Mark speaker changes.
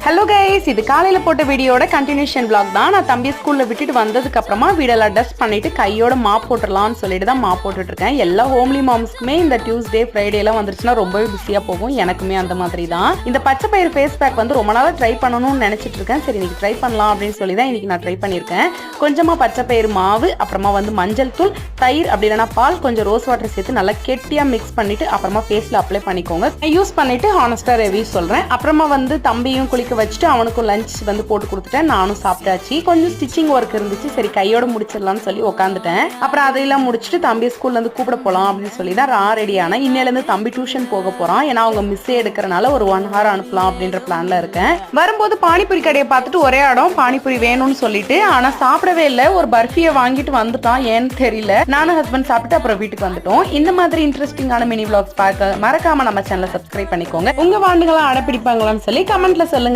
Speaker 1: Hello guys, இது காலையில போட்ட வீடியோட கண்டினியூஷன் vlog தான். நான் தம்பி ஸ்கூல்ல விட்டுட்டு வந்ததுக்கு அப்புறமா வீடெல்லாம் டஸ்ட் பண்ணிட்டு கையோட மாப் போட்டுடலாம்னு சொல்லிட்டு தான் மாப் போட்டுட்டு இருக்கேன். எல்லா ஹோம்லி மாம்ஸ்க்குமே இந்த டியூஸ்டே ஃப்ரைடே எல்லாம் வந்துருச்சுன்னா ரொம்பவே பிஸியா போகும். எனக்குமே அந்த மாதிரி தான். இந்த பச்சை பயிர் ஃபேஸ் பேக் வந்து ரொம்ப நாளா ட்ரை பண்ணணும்னு நினைச்சிட்டு இருக்கேன். சரி, இன்னைக்கு ட்ரை பண்ணலாம் அப்படின்னு சொல்லி தான் இன்னைக்கு நான் ட்ரை பண்ணியிருக்கேன். கொஞ்சமா பச்சை பயிர் மாவு, அப்புறமா வந்து மஞ்சள் தூள், தயிர் அப்படி இல்லைன்னா பால், கொஞ்சம் ரோஸ் வாட்டர் சேர்த்து நல்லா கெட்டியா மிக்ஸ் பண்ணிட்டு அப்புறமா ஃபேஸ்ல அப்ளை பண்ணிக்கோங்க. யூஸ் பண்ணிட்டு ஹானஸ்டா ரிவ்யூ சொல்றேன். அப்புறமா வந்து தம்பியும் குளிக்க வச்சுட்டு அவனுக்கும் லஞ்ச் வந்து போட்டு கொடுத்துட்டேன். நானும் சாப்பிட்டாச்சு. கொஞ்சம் ஸ்டிச்சிங் ஒர்க் இருந்துச்சு. சரி, கையோட முடிச்சிடலாம்னு சொல்லி உட்காந்துட்டேன். அப்புறம் அதையெல்லாம் முடிச்சுட்டு தம்பி ஸ்கூல்ல இருந்து கூப்பிட போலாம் அப்படின்னு சொல்லி தான் ரெடி ஆனேன். இன்னையில இருந்து தம்பி டியூஷன் போக போறான். ஏன்னா அவங்க மிஸ்ஸே எடுக்கிறனால ஒரு 1 hour அனுப்பலாம் அப்படின்ற பிளான்ல இருக்கேன். வரும்போது பானிபூரி கடையை பார்த்துட்டு ஒரே இடம் பானிபூரி வேணும்னு சொல்லிட்டு, ஆனா சாப்பிடவே இல்லை. ஒரு பர்ஃபியை வாங்கிட்டு வந்துட்டான். ஏன்னு தெரியல. நானும் ஹஸ்பண்ட் சாப்பிட்டு அப்புறம் வீட்டுக்கு வந்துட்டோம். இந்த மாதிரி இன்ட்ரெஸ்டிங்கான மினி vlogs பார்க்க மறக்காம நம்ம சேனலை சப்ஸ்கிரைப் பண்ணிக்கோங்க. உங்க வாண்டுகளை அடப்பிடிப்பாங்களான்னு சொல்லி கமெண்ட்ல சொல்லுங்க.